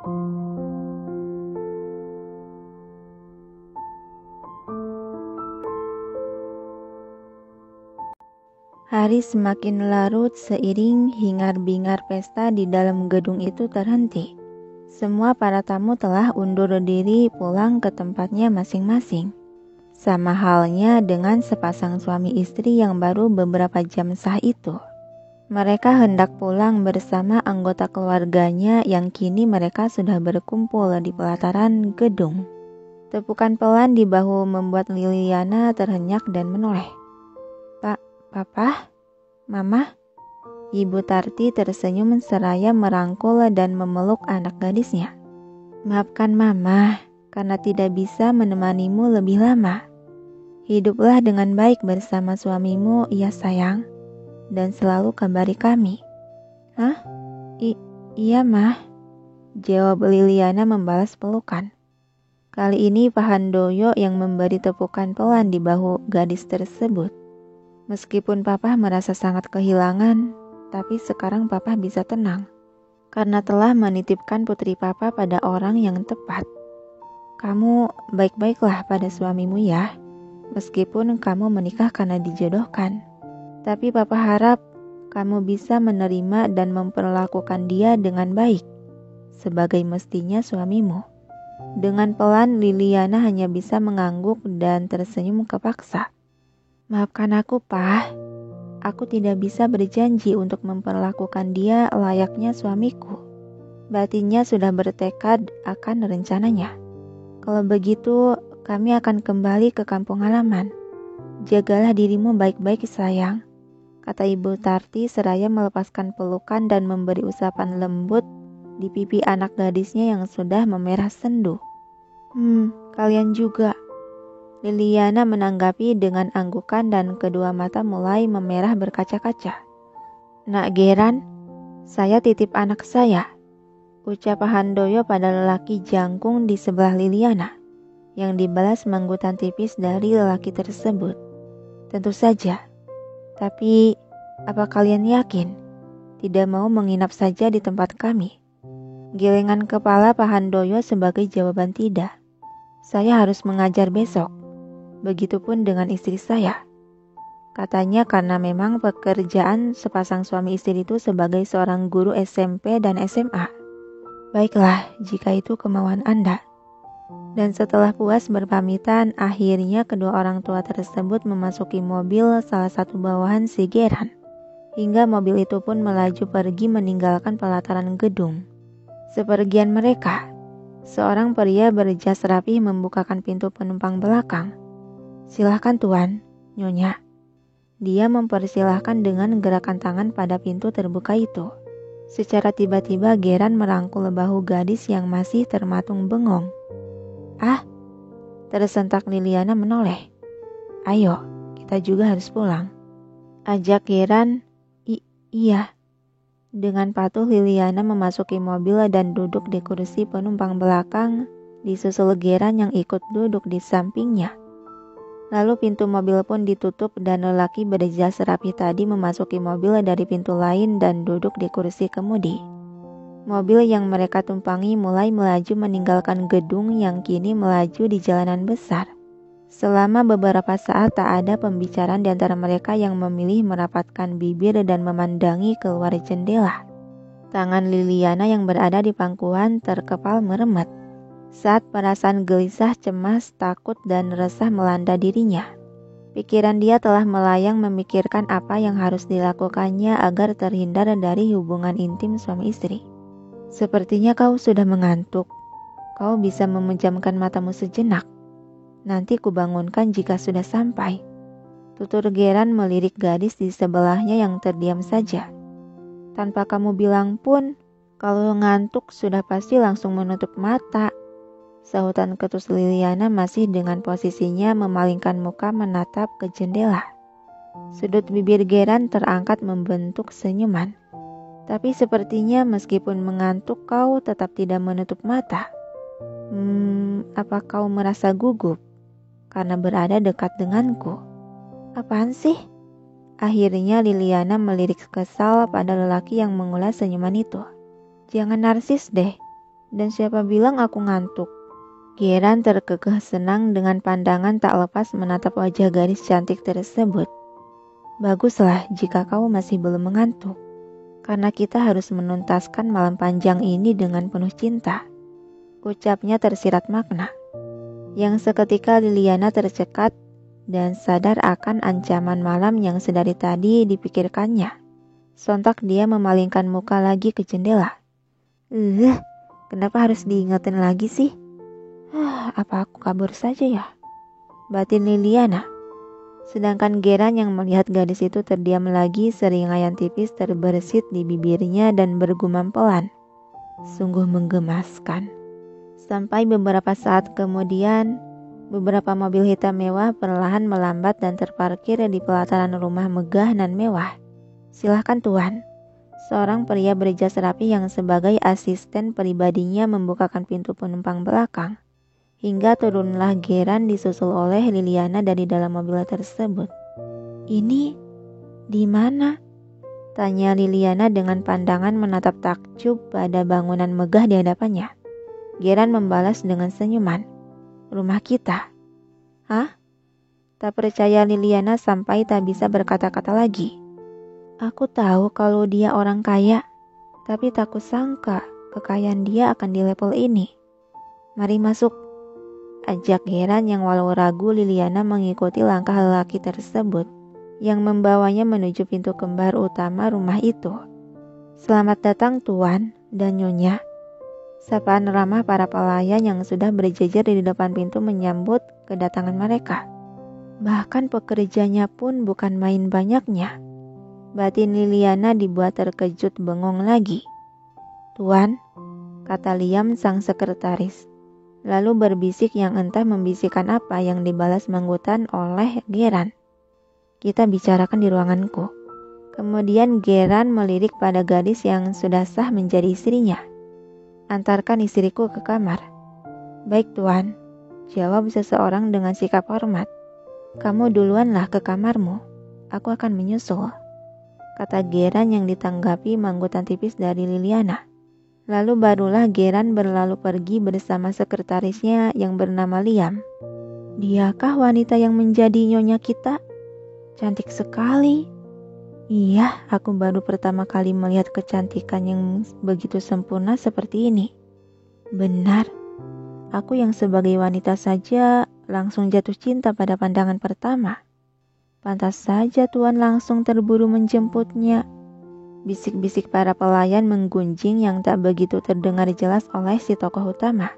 Hari semakin larut seiring hingar-bingar pesta di dalam gedung itu terhenti. Semua para tamu telah undur diri pulang ke tempatnya masing-masing. Sama halnya dengan sepasang suami istri yang baru beberapa jam sah itu. Mereka hendak pulang bersama anggota keluarganya yang kini mereka sudah berkumpul di pelataran gedung. Tepukan pelan di bahu membuat Liliana terhenyak dan menoleh. "Pak, Papa? Mama?" Ibu Tarti tersenyum seraya merangkul dan memeluk anak gadisnya. "Maafkan Mama karena tidak bisa menemanimu lebih lama. Hiduplah dengan baik bersama suamimu, ya sayang, dan selalu kabari kami." "Hah? Iya, Mah," jawab Liliana membalas pelukan. Kali ini Pak Handoyo yang memberi tepukan pelan di bahu gadis tersebut. Meskipun Papa merasa sangat kehilangan, tapi sekarang Papa bisa tenang karena telah menitipkan putri Papa pada orang yang tepat. "Kamu baik-baiklah pada suamimu ya, meskipun kamu menikah karena dijodohkan. Tapi Papa harap kamu bisa menerima dan memperlakukan dia dengan baik, sebagai mestinya suamimu." Dengan pelan Liliana hanya bisa mengangguk dan tersenyum kepaksa. "Maafkan aku, Pak. Aku tidak bisa berjanji untuk memperlakukan dia layaknya suamiku." Batinnya sudah bertekad akan rencananya. "Kalau begitu, kami akan kembali ke kampung halaman. Jagalah dirimu baik-baik, sayang," kata Ibu Tarti seraya melepaskan pelukan dan memberi usapan lembut di pipi anak gadisnya yang sudah memerah sendu. Kalian juga," Liliana menanggapi dengan anggukan dan kedua mata mulai memerah berkaca-kaca. "Nak Geran, saya titip anak saya," ucap Handoyo pada lelaki jangkung di sebelah Liliana, yang dibalas manggutan tipis dari lelaki tersebut. "Tentu saja. Tapi, apa kalian yakin tidak mau menginap saja di tempat kami?" Gelengan kepala Pak Handoyo sebagai jawaban tidak. "Saya harus mengajar besok. Begitupun dengan istri saya," katanya karena memang pekerjaan sepasang suami istri itu sebagai seorang guru SMP dan SMA. "Baiklah, jika itu kemauan Anda." Dan setelah puas berpamitan, akhirnya kedua orang tua tersebut memasuki mobil salah satu bawahan si Geran. Hingga mobil itu pun melaju pergi meninggalkan pelataran gedung. Sepergian mereka, seorang pria berjas rapih membukakan pintu penumpang belakang. "Silahkan Tuan, Nyonya." Dia mempersilahkan dengan gerakan tangan pada pintu terbuka itu. Secara tiba-tiba Geran merangkul bahu gadis yang masih termatung bengong. "Ah," tersentak Liliana menoleh. "Ayo, kita juga harus pulang," ajak Geran. Iya." Dengan patuh Liliana memasuki mobil dan duduk di kursi penumpang belakang, disusul Geran yang ikut duduk di sampingnya. Lalu pintu mobil pun ditutup dan lelaki berjas rapi tadi memasuki mobil dari pintu lain dan duduk di kursi kemudi. Mobil yang mereka tumpangi mulai melaju meninggalkan gedung yang kini melaju di jalanan besar. Selama beberapa saat tak ada pembicaraan di antara mereka yang memilih merapatkan bibir dan memandangi keluar jendela. Tangan Liliana yang berada di pangkuan terkepal meremet saat perasaan gelisah, cemas, takut, dan resah melanda dirinya. Pikiran dia telah melayang memikirkan apa yang harus dilakukannya agar terhindar dari hubungan intim suami istri. "Sepertinya kau sudah mengantuk. Kau bisa memejamkan matamu sejenak. Nanti kubangunkan jika sudah sampai," tutur Geran melirik gadis di sebelahnya yang terdiam saja. "Tanpa kamu bilang pun, kalau ngantuk sudah pasti langsung menutup mata," sahutan ketus Liliana masih dengan posisinya memalingkan muka menatap ke jendela. Sudut bibir Geran terangkat membentuk senyuman. "Tapi sepertinya meskipun mengantuk kau tetap tidak menutup mata. Apa kau merasa gugup karena berada dekat denganku?" "Apaan sih?" Akhirnya Liliana melirik kesal pada lelaki yang mengulas senyuman itu. "Jangan narsis deh. Dan siapa bilang aku ngantuk? Geran terkekeh senang dengan pandangan tak lepas menatap wajah gadis cantik tersebut. Baguslah jika kau masih belum mengantuk, karena kita harus menuntaskan malam panjang ini dengan penuh cinta, ucapnya tersirat makna. Yang seketika Liliana tercekat dan sadar akan ancaman malam yang sedari tadi dipikirkannya. Sontak dia memalingkan muka lagi ke jendela. Kenapa harus diingetin lagi sih? Apa aku kabur saja ya? Batin Liliana. Sedangkan Geran yang melihat gadis itu terdiam lagi, seringayan tipis terbersit di bibirnya dan bergumam pelan. Sungguh menggemaskan. Sampai beberapa saat kemudian, beberapa mobil hitam mewah perlahan melambat dan terparkir di pelataran rumah megah dan mewah. Silahkan tuan. Seorang pria berjas rapi yang sebagai asisten pribadinya membukakan pintu penumpang belakang. Hingga turunlah Geran disusul oleh Liliana dari dalam mobil tersebut. Ini di mana? Tanya Liliana dengan pandangan menatap takjub pada bangunan megah di hadapannya. Geran membalas dengan senyuman. Rumah kita. Hah? Tak percaya Liliana sampai tak bisa berkata-kata lagi. Aku tahu kalau dia orang kaya, tapi tak kusangka kekayaan dia akan di level ini. Mari masuk. Ajak Geran yang walau ragu Liliana mengikuti langkah lelaki tersebut yang membawanya menuju pintu kembar utama rumah itu. Selamat datang tuan dan nyonya. Sapaan ramah para pelayan yang sudah berjejer di depan pintu menyambut kedatangan mereka. Bahkan pekerjanya pun bukan main banyaknya. Batin Liliana dibuat terkejut bengong lagi. Tuan, kata Liam sang sekretaris. Lalu berbisik yang entah membisikkan apa yang dibalas menggutan oleh Geran. Kita bicarakan di ruanganku. Kemudian Geran melirik pada gadis yang sudah sah menjadi istrinya. Antarkan istriku ke kamar. Baik tuan, jawab seseorang dengan sikap hormat. Kamu duluanlah ke kamarmu, aku akan menyusul, kata Geran yang ditanggapi manggutan tipis dari Liliana. Lalu barulah Geran berlalu pergi bersama sekretarisnya yang bernama Liam. Diakah wanita yang menjadi nyonya kita? Cantik sekali. Iya, aku baru pertama kali melihat kecantikan yang begitu sempurna seperti ini. Benar, aku yang sebagai wanita saja langsung jatuh cinta pada pandangan pertama. Pantas saja tuan langsung terburu menjemputnya. Bisik-bisik para pelayan menggunjing yang tak begitu terdengar jelas oleh si tokoh utama.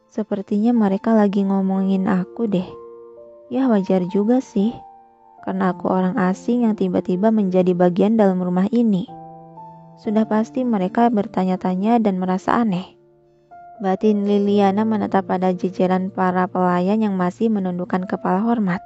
Sepertinya mereka lagi ngomongin aku deh. Ya wajar juga sih, karena aku orang asing yang tiba-tiba menjadi bagian dalam rumah ini. Sudah pasti mereka bertanya-tanya dan merasa aneh. Batin Liliana menatap pada jajaran para pelayan yang masih menundukkan kepala hormat.